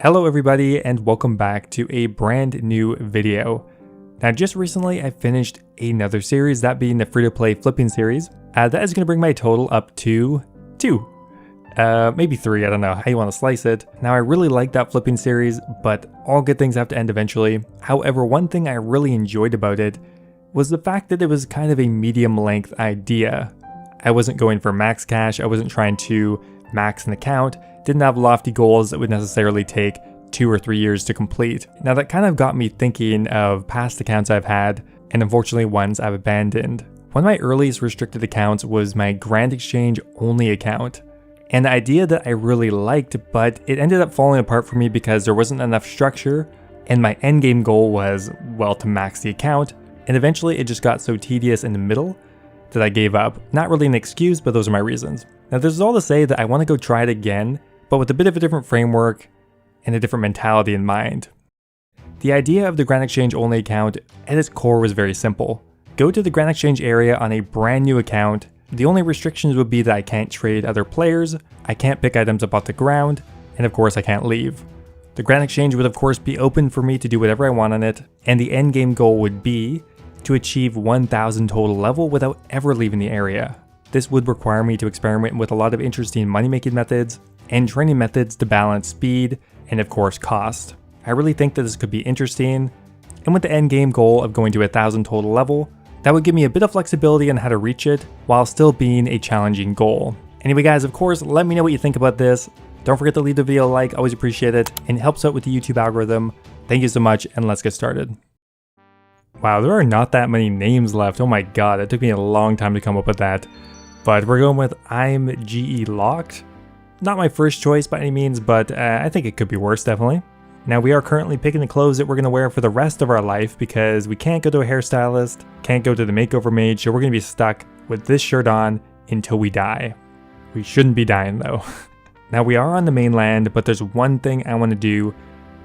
Hello everybody and welcome back to a brand new video. Now just recently I finished another series, that being the free-to-play flipping series. That is going to bring my total up to 2. Maybe 3, I don't know how you want to slice it. Now I really like that flipping series, but all good things have to end eventually. However, one thing I really enjoyed about it was the fact that it was kind of a medium length idea. I wasn't going for max cash, I wasn't trying to max an account, didn't have lofty goals that would necessarily take 2 or 3 years to complete. Now that kind of got me thinking of past accounts I've had, and unfortunately ones I've abandoned. One of my earliest restricted accounts was my Grand Exchange only account. And the idea that I really liked, but it ended up falling apart for me because there wasn't enough structure, and my endgame goal was, well, to max the account, and eventually it just got so tedious in the middle that I gave up. Not really an excuse, but those are my reasons. Now this is all to say that I want to go try it again, but with a bit of a different framework and a different mentality in mind. The idea of the Grand Exchange only account at its core was very simple. Go to the Grand Exchange area on a brand new account. The only restrictions would be that I can't trade other players, I can't pick items up off the ground, and of course I can't leave. The Grand Exchange would of course be open for me to do whatever I want on it, and the end game goal would be to achieve 1000 total level without ever leaving the area. This would require me to experiment with a lot of interesting money-making methods and training methods to balance speed and of course cost. I really think that this could be interesting, and with the end game goal of going to 1000 total level, that would give me a bit of flexibility on how to reach it while still being a challenging goal. Anyway guys, of course, let me know what you think about this. Don't forget to leave the video a like, always appreciate it, and it helps out with the YouTube algorithm. Thank you so much, and let's get started. Wow, there are not that many names left. Oh my god, it took me a long time to come up with that. But we're going with I'm GE Locked. Not my first choice by any means, but I think it could be worse, definitely. Now we are currently picking the clothes that we're going to wear for the rest of our life because we can't go to a hairstylist, can't go to the makeover mage, so we're going to be stuck with this shirt on until we die. We shouldn't be dying though. Now we are on the mainland, but there's one thing I want to do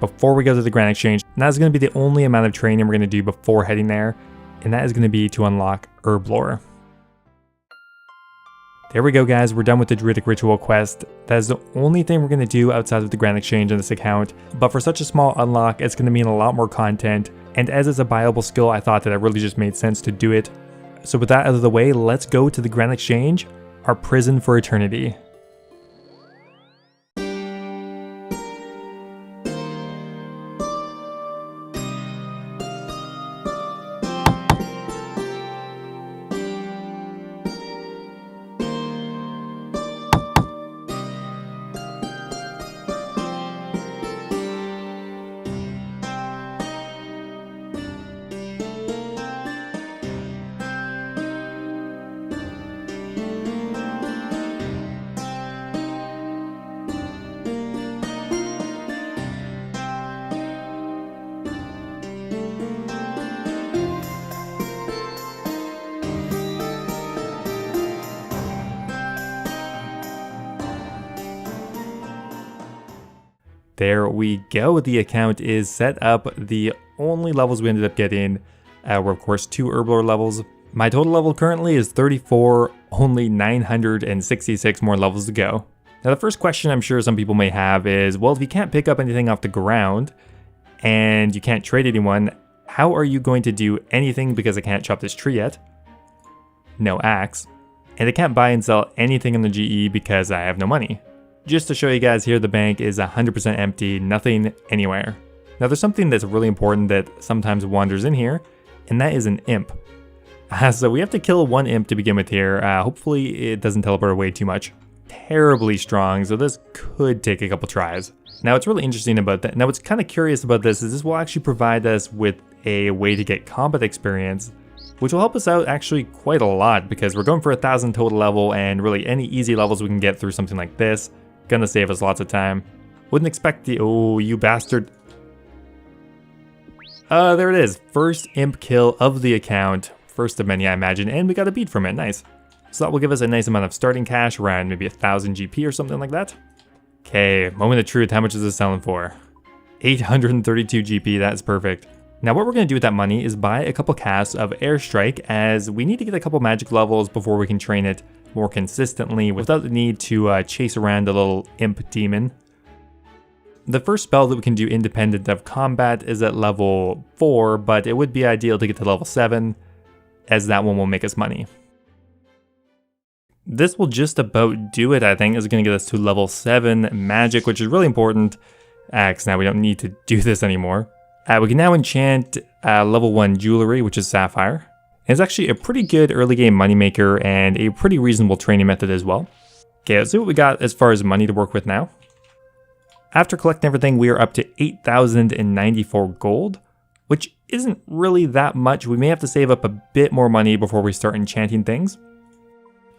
before we go to the Grand Exchange. And that's going to be the only amount of training we're going to do before heading there, and that is going to be to unlock Herb Lore. There we go guys, we're done with the Druidic Ritual quest. That is the only thing we're going to do outside of the Grand Exchange on this account, but for such a small unlock, it's going to mean a lot more content, and as it's a buyable skill, I thought that it really just made sense to do it. So with that out of the way, let's go to the Grand Exchange, our prison for eternity. There we go, the account is set up. The only levels we ended up getting were of course 2 Herb Lore levels. My total level currently is 34, only 966 more levels to go. Now the first question I'm sure some people may have is, well, if you can't pick up anything off the ground and you can't trade anyone, how are you going to do anything because I can't chop this tree yet? No axe. And I can't buy and sell anything in the GE because I have no money. Just to show you guys here, the bank is 100% empty, nothing anywhere. Now there's something that's really important that sometimes wanders in here, and that is an imp. So we have to kill one imp to begin with here. Hopefully it doesn't teleport away too much. Terribly strong, so this could take a couple tries. Now what's really interesting about that, now what's kind of curious about this is this will actually provide us with a way to get combat experience, which will help us out actually quite a lot because we're going for 1000 total level, and really any easy levels we can get through something like this gonna save us lots of time. Wouldn't expect the, oh, you bastard. There it is. First imp kill of the account. First of many, I imagine, and we got a beat from it, nice. So that will give us a nice amount of starting cash, around maybe 1000 GP or something like that. Okay, moment of truth, how much is this selling for? 832 GP, that's perfect. Now what we're going to do with that money is buy a couple casts of Airstrike, as we need to get a couple magic levels before we can train it more consistently without the need to chase around a little imp demon. The first spell that we can do independent of combat is at level 4, but it would be ideal to get to level 7, as that one will make us money. This will just about do it, I think. It's going to get us to level 7 magic, which is really important, because now we don't need to do this anymore. We can now enchant level 1 jewelry, which is sapphire. And it's actually a pretty good early game moneymaker and a pretty reasonable training method as well. Okay, let's see what we got as far as money to work with now. After collecting everything, we are up to 8,094 gold, which isn't really that much. We may have to save up a bit more money before we start enchanting things.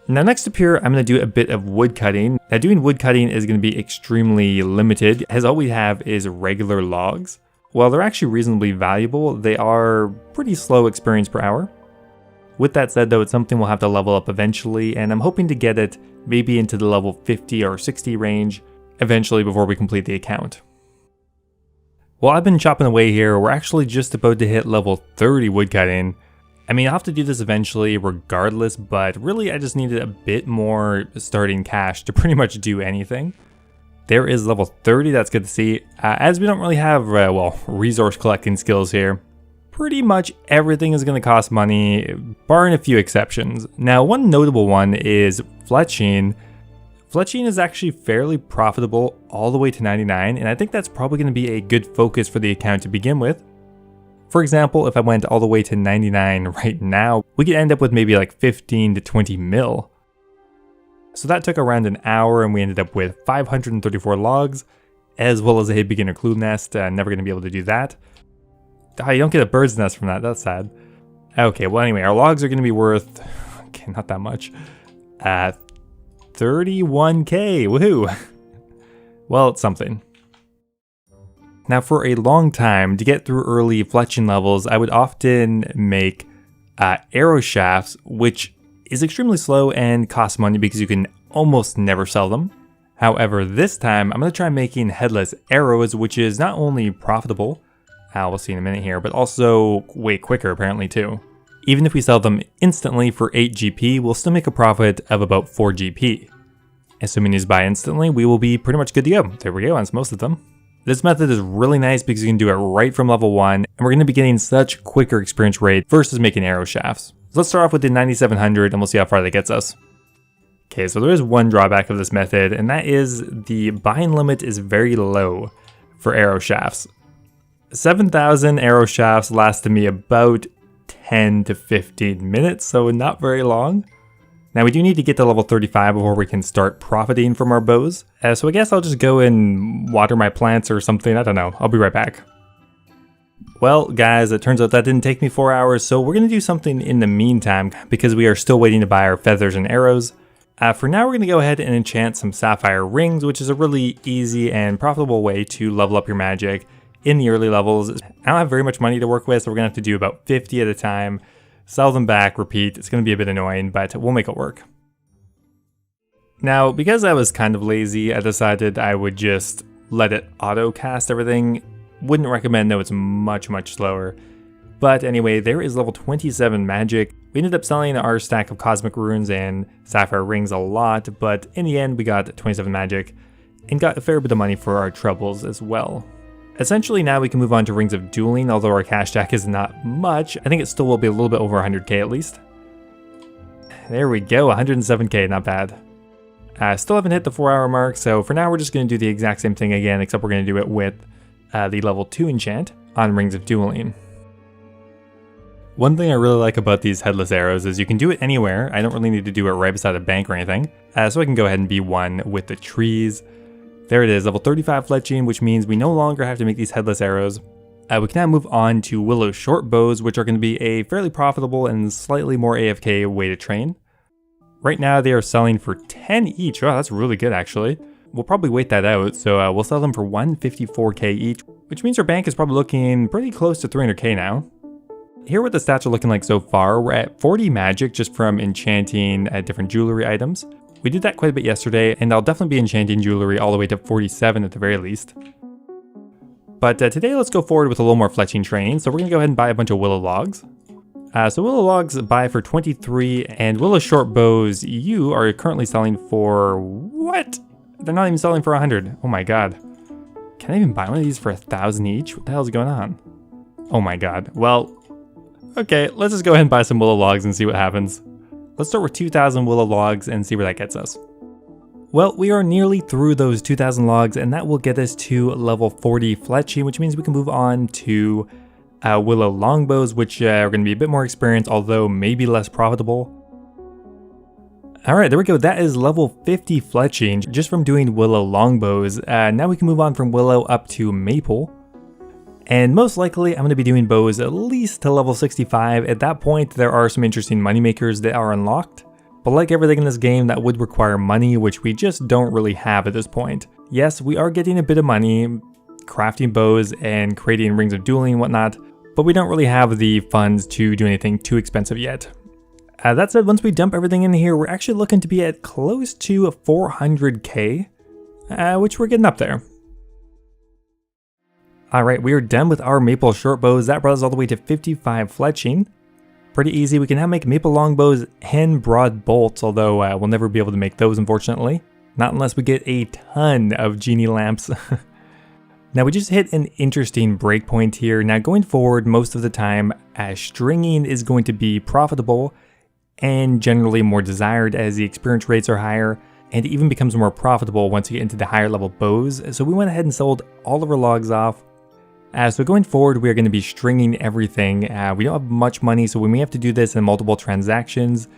Now next up here, I'm going to do a bit of wood cutting. Now doing wood cutting is going to be extremely limited, as all we have is regular logs. While they're actually reasonably valuable, they are pretty slow experience per hour. With that said though, it's something we'll have to level up eventually, and I'm hoping to get it maybe into the level 50 or 60 range eventually before we complete the account. While I've been chopping away here, we're actually just about to hit level 30 woodcutting. I mean, I'll have to do this eventually regardless, but really I just needed a bit more starting cash to pretty much do anything. There is level 30, that's good to see. As we don't really have, resource collecting skills here, pretty much everything is going to cost money, barring a few exceptions. Now, one notable one is Fletching. Fletching is actually fairly profitable all the way to 99, and I think that's probably going to be a good focus for the account to begin with. For example, if I went all the way to 99 right now, we could end up with maybe like 15 to 20 mil. So that took around an hour, and we ended up with 534 logs, as well as a beginner clue nest. Never going to be able to do that. You don't get a bird's nest from that, that's sad. Okay, well anyway, our logs are going to be worth, okay, not that much, 31k, woohoo! Well, it's something. Now for a long time, to get through early fletching levels, I would often make arrow shafts, which is extremely slow and costs money because you can almost never sell them. However, this time, I'm going to try making headless arrows, which is not only profitable, we'll see in a minute here, but also way quicker apparently too. Even if we sell them instantly for 8 GP, we'll still make a profit of about 4 GP. Assuming these buy instantly, we will be pretty much good to go. There we go, that's most of them. This method is really nice because you can do it right from level 1, and we're going to be getting such quicker experience rate versus making arrow shafts. So let's start off with the 9700 and we'll see how far that gets us. Okay, so there is one drawback of this method, and that is the buying limit is very low for arrow shafts. 7,000 arrow shafts lasted me about 10 to 15 minutes, so not very long. Now we do need to get to level 35 before we can start profiting from our bows. So I guess I'll just go and water my plants or something, I don't know, I'll be right back. Well guys, it turns out that didn't take me 4 hours, so we're going to do something in the meantime because we are still waiting to buy our feathers and arrows. For now we're going to go ahead and enchant some sapphire rings, which is a really easy and profitable way to level up your magic in the early levels. I don't have very much money to work with, so we're going to have to do about 50 at a time. Sell them back, repeat. It's going to be a bit annoying, but we'll make it work. Now, because I was kind of lazy, I decided I would just let it auto-cast everything. Wouldn't recommend though, it's much slower. But anyway, there is level 27 magic. We ended up selling our stack of cosmic runes and sapphire rings a lot, but in the end we got 27 magic and got a fair bit of money for our troubles as well. Essentially now we can move on to Rings of Dueling, although our cash stack is not much. I think it still will be a little bit over 100k at least. There we go, 107k, not bad. Still haven't hit the 4-hour mark, so for now we're just going to do the exact same thing again, except we're going to do it with the level 2 enchant on Rings of Dueling. One thing I really like about these headless arrows is you can do it anywhere. I don't really need to do it right beside a bank or anything. So I can go ahead and be one with the trees. There it is, level 35 fletching, which means we no longer have to make these headless arrows. We can now move on to willow short bows, which are going to be a fairly profitable and slightly more AFK way to train. Right now they are selling for 10 each. Oh, that's really good actually. We'll probably wait that out, so we'll sell them for 154k each, which means our bank is probably looking pretty close to 300k now. Here what the stats are looking like so far, we're at 40 magic just from enchanting different jewelry items. We did that quite a bit yesterday, and I'll definitely be enchanting jewelry all the way to 47 at the very least. But today let's go forward with a little more fletching training, so we're going to go ahead and buy a bunch of willow logs. So willow logs buy for 23, and willow short bows you are currently selling for what? They're not even selling for 100. Oh my god. Can I even buy one of these for 1,000 each? What the hell is going on? Oh my god. Well, okay, let's just go ahead and buy some willow logs and see what happens. Let's start with 2,000 willow logs and see where that gets us. Well, we are nearly through those 2,000 logs, and that will get us to level 40 Fletching, which means we can move on to willow longbows, which are going to be a bit more experienced, although maybe less profitable. Alright, there we go. That is level 50 Fletching, just from doing willow longbows. Now we can move on from willow up to maple. And most likely, I'm going to be doing bows at least to level 65. At that point, there are some interesting moneymakers that are unlocked. But like everything in this game, that would require money, which we just don't really have at this point. Yes, we are getting a bit of money, crafting bows and creating rings of dueling and whatnot, but we don't really have the funds to do anything too expensive yet. That said, once we dump everything in here, we're actually looking to be at close to 400k, which we're getting up there. Alright, we are done with our maple short bows. That brought us all the way to 55 Fletching. Pretty easy. We can now make maple longbows and broad bolts, although we'll never be able to make those, unfortunately. Not unless we get a ton of genie lamps. Now we just hit an interesting breakpoint here. Now going forward, most of the time, stringing is going to be profitable and generally more desired as the experience rates are higher, and it even becomes more profitable once you get into the higher level bows. So we went ahead and sold all of our logs off. So going forward, we are going to be stringing everything. We don't have much money, so we may have to do this in multiple transactions.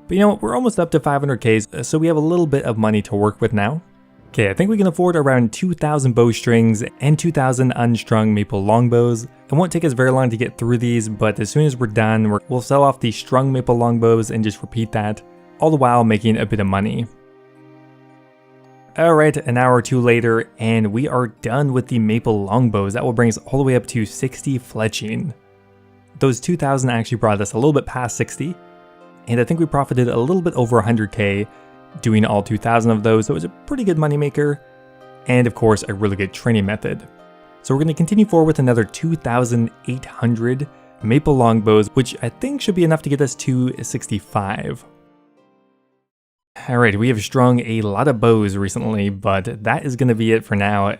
But you know what, we're almost up to 500k, so we have a little bit of money to work with now. Okay, I think we can afford around 2,000 bowstrings and 2,000 unstrung maple longbows. It won't take us very long to get through these, but as soon as we're done, we'll sell off the strung maple longbows and just repeat that, all the while making a bit of money. Alright, an hour or two later, and we are done with the maple longbows. That will bring us all the way up to 60 Fletching. Those 2,000 actually brought us a little bit past 60, and I think we profited a little bit over 100k doing all 2,000 of those, so it was a pretty good moneymaker, and of course a really good training method. So we're going to continue forward with another 2,800 maple longbows, which I think should be enough to get us to 65. Alright, we have strung a lot of bows recently, but that is going to be it for now.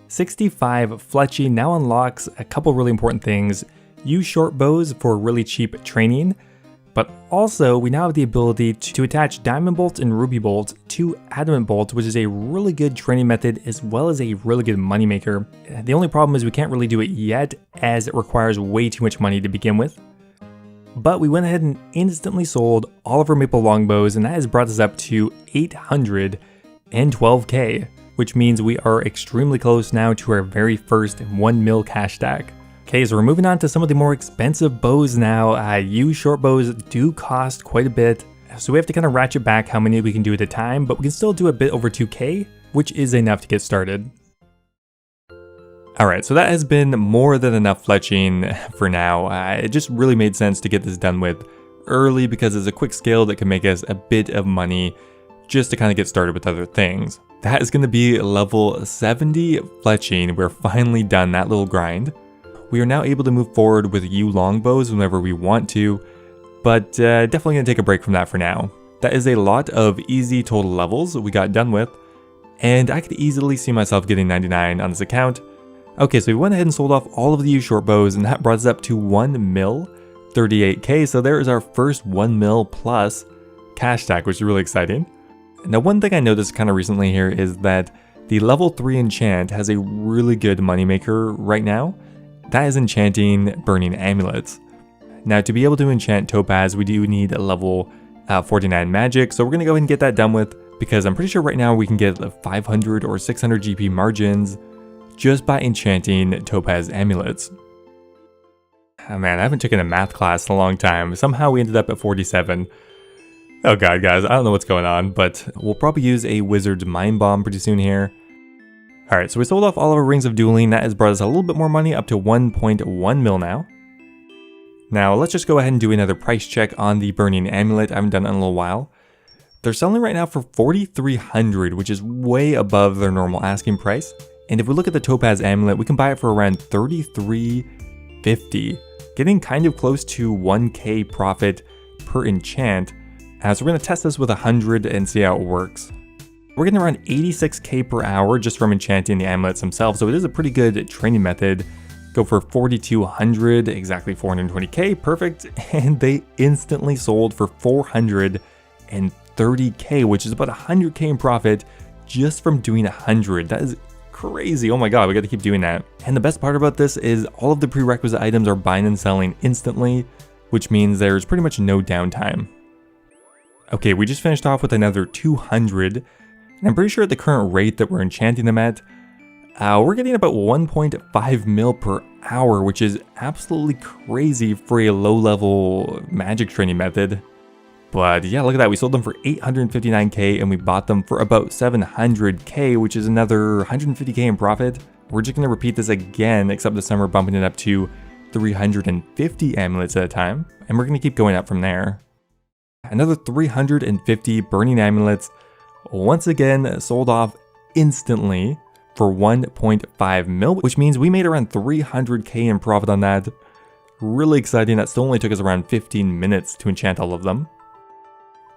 65 Fletching now unlocks a couple really important things. Use short bows for really cheap training, but also we now have the ability to attach diamond bolts and ruby bolts to adamant bolts, which is a really good training method as well as a really good moneymaker. The only problem is we can't really do it yet, as it requires way too much money to begin with. But we went ahead and instantly sold all of our maple longbows, and that has brought us up to 812k, which means we are extremely close now to our very first 1 mil cash stack. Okay, so we're moving on to some of the more expensive bows now. Used short bows do cost quite a bit, so we have to kind of ratchet back how many we can do at a time, but we can still do a bit over 2k, which is enough to get started. Alright, so that has been more than enough Fletching for now. It just really made sense to get this done with early because it's a quick skill that can make us a bit of money just to kind of get started with other things. That is going to be level 70 Fletching. We're finally done that little grind. We are now able to move forward with U longbows whenever we want to, but definitely going to take a break from that for now. That is a lot of easy total levels we got done with, and I could easily see myself getting 99 on this account. Okay, so we went ahead and sold off all of the used short bows, and that brought us up to 1 mil, 38k, so there is our first 1 mil plus cash stack, which is really exciting. Now, one thing I noticed kind of recently here is that the level 3 enchant has a really good moneymaker right now. That is enchanting burning amulets. Now, to be able to enchant topaz, we do need a level 49 magic, so we're going to go ahead and get that done with, because I'm pretty sure right now we can get 500 or 600 GP margins just by enchanting topaz amulets. Oh man, I haven't taken a math class in a long time. Somehow we ended up at 47. Oh god, guys, I don't know what's going on, but we'll probably use a wizard's mind bomb pretty soon here. Alright, so we sold off all of our rings of dueling. That has brought us a little bit more money, up to 1.1 mil now. Now, let's just go ahead and do another price check on the burning amulet. I haven't done it in a little while. They're selling right now for 4,300, which is way above their normal asking price. And if we look at the topaz amulet, we can buy it for around 33.50, getting kind of close to 1k profit per enchant. So we're going to test this with 100 and see how it works. We're getting around 86k per hour just from enchanting the amulets themselves, so it is a pretty good training method. Go for 4,200, exactly 420k, perfect, and they instantly sold for 430k, which is about 100k in profit just from doing 100. That is crazy. Oh my god, we got to keep doing that. And the best part about this is all of the prerequisite items are buying and selling instantly, which means there's pretty much no downtime. Okay, we just finished off with another 200, and I'm pretty sure at the current rate that we're enchanting them at, we're getting about 1.5 mil per hour, which is absolutely crazy for a low-level magic training method. But yeah, look at that. We sold them for 859k and we bought them for about 700k, which is another 150k in profit. We're just going to repeat this again, except this time we're bumping it up to 350 amulets at a time, and we're going to keep going up from there. Another 350 burning amulets, once again sold off instantly for 1.5 mil, which means we made around 300k in profit on that. Really exciting. That still only took us around 15 minutes to enchant all of them.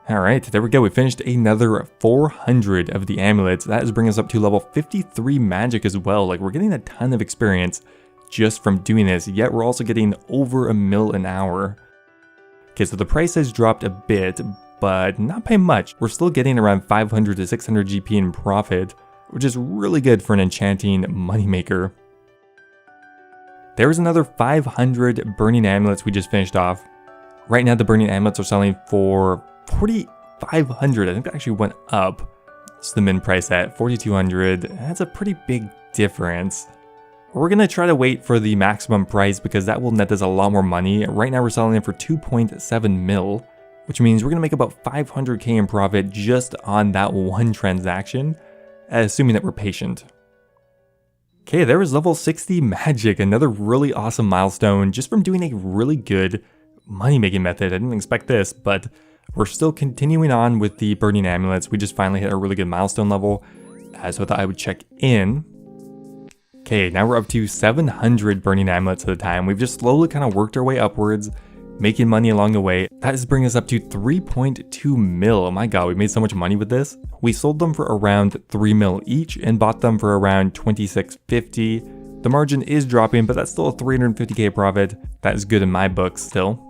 Alright, there we go. We finished another 400 of the amulets. That is bringing us up to level 53 magic as well. Like, we're getting a ton of experience just from doing this, yet we're also getting over a mil an hour. Okay, so the price has dropped a bit, but not by much. We're still getting around 500 to 600 GP in profit, which is really good for an enchanting moneymaker. There's another 500 burning amulets we just finished off. Right now the burning amulets are selling for 4,500. I think that actually went up. It's the min price at 4,200. That's a pretty big difference. We're gonna try to wait for the maximum price because that will net us a lot more money. Right now we're selling them for 2.7 mil, which means we're gonna make about 500k in profit just on that one transaction, assuming that we're patient. Okay, there was level 60 magic, another really awesome milestone just from doing a really good money-making method. I didn't expect this, but we're still continuing on with the burning amulets. We just finally hit a really good milestone level, so I thought I would check in. Okay, now we're up to 700 burning amulets at a time. We've just slowly kind of worked our way upwards, making money along the way. That is bringing us up to 3.2 mil. Oh my god, we made so much money with this. We sold them for around 3 mil each and bought them for around 26.50. The margin is dropping, but that's still a 350k profit. That is good in my books still.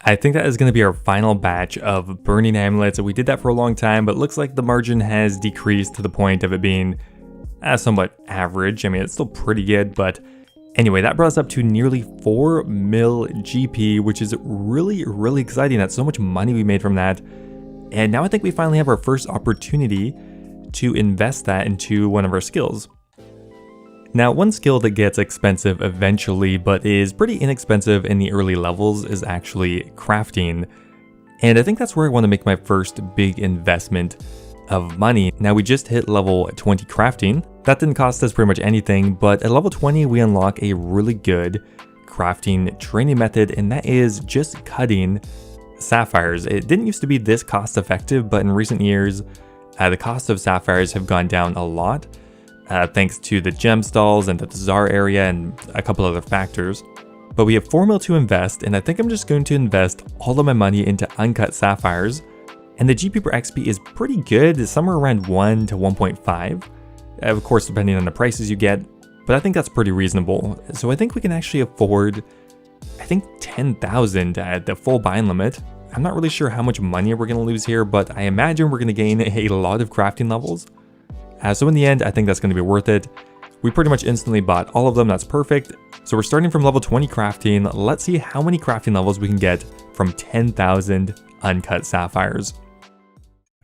I think that is going to be our final batch of burning amulets. We did that for a long time, but it looks like the margin has decreased to the point of it being somewhat average. I mean, it's still pretty good, but anyway, that brought us up to nearly 4 mil GP, which is really, really exciting. That's so much money we made from that. And now I think we finally have our first opportunity to invest that into one of our skills. Now, one skill that gets expensive eventually, but is pretty inexpensive in the early levels is actually crafting. And I think that's where I want to make my first big investment of money. Now, we just hit level 20 crafting. That didn't cost us pretty much anything, but at level 20, we unlock a really good crafting training method, and that is just cutting sapphires. It didn't used to be this cost effective, but in recent years, the cost of sapphires have gone down a lot, thanks to the gem stalls and the bazaar area and a couple other factors. But we have 4 mil to invest, and I think I'm just going to invest all of my money into uncut sapphires. And the GP per XP is pretty good, it's somewhere around 1 to 1.5. Of course, depending on the prices you get, but I think that's pretty reasonable. So I think we can actually afford, I think 10,000 at the full buying limit. I'm not really sure how much money we're going to lose here, but I imagine we're going to gain a lot of crafting levels. So in the end, I think that's going to be worth it. We pretty much instantly bought all of them, that's perfect. So we're starting from level 20 crafting. Let's see how many crafting levels we can get from 10,000 uncut sapphires.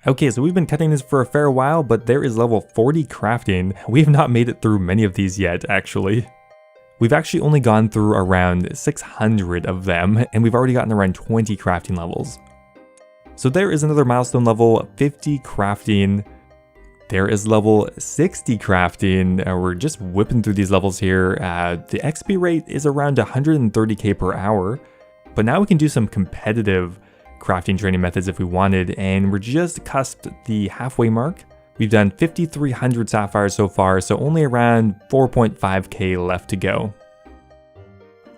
Okay, so we've been cutting this for a fair while, but there is level 40 crafting. We have not made it through many of these yet, actually. We've actually only gone through around 600 of them, and we've already gotten around 20 crafting levels. So there is another milestone level, 50 crafting. There is level 60 crafting. We're just whipping through these levels here. The XP rate is around 130k per hour, but now we can do some competitive crafting training methods if we wanted, and we're just cusped the halfway mark. We've done 5,300 sapphires so far, so only around 4.5k left to go.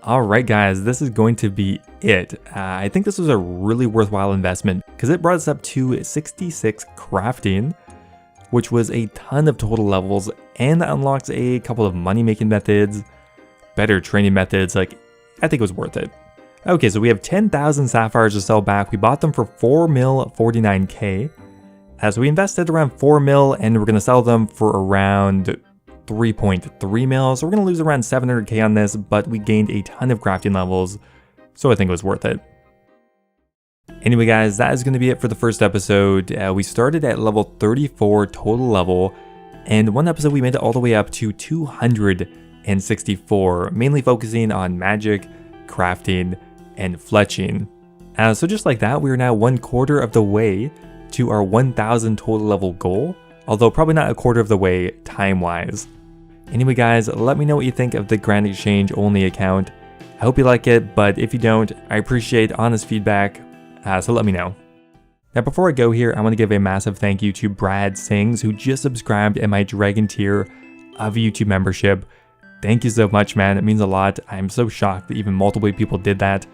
Alright guys, this is going to be it. I think this was a really worthwhile investment because it brought us up to 66 crafting, which was a ton of total levels, and that unlocks a couple of money making methods, better training methods. Like, I think it was worth it. Okay, so we have 10,000 sapphires to sell back. We bought them for 4 mil 49k. So we invested around 4 mil and we're going to sell them for around 3.3 mil, so we're going to lose around 700k on this, but we gained a ton of crafting levels, so I think it was worth it. Anyway guys, that is going to be it for the first episode. We started at level 34 total level, and one episode we made it all the way up to 264, mainly focusing on magic, crafting, and fletching. So just like that, we are now 1/4 of the way to our 1000 total level goal, although probably not 1/4 of the way time-wise. Anyway guys, let me know what you think of the Grand Exchange only account. I hope you like it, but if you don't, I appreciate honest feedback, so let me know. Now before I go here, I want to give a massive thank you to Brad Sings, who just subscribed in my Dragon tier of YouTube membership. Thank you so much, man, it means a lot. I'm so shocked that even multiple people did that.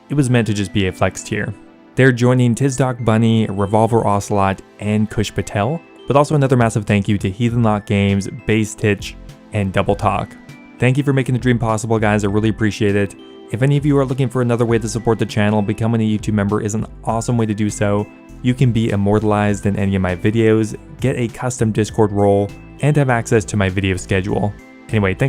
It was meant to just be a flex tier. They're joining Tizdoc Bunny, Revolver Ocelot, and Kush Patel. But also another massive thank you to Heathen Lock Games, Base Titch, and Double Talk. Thank you for making the dream possible, guys. I really appreciate it. If any of you are looking for another way to support the channel, becoming a YouTube member is an awesome way to do so. You can be immortalized in any of my videos, get a custom Discord role, and have access to my video schedule. Anyway, thanks.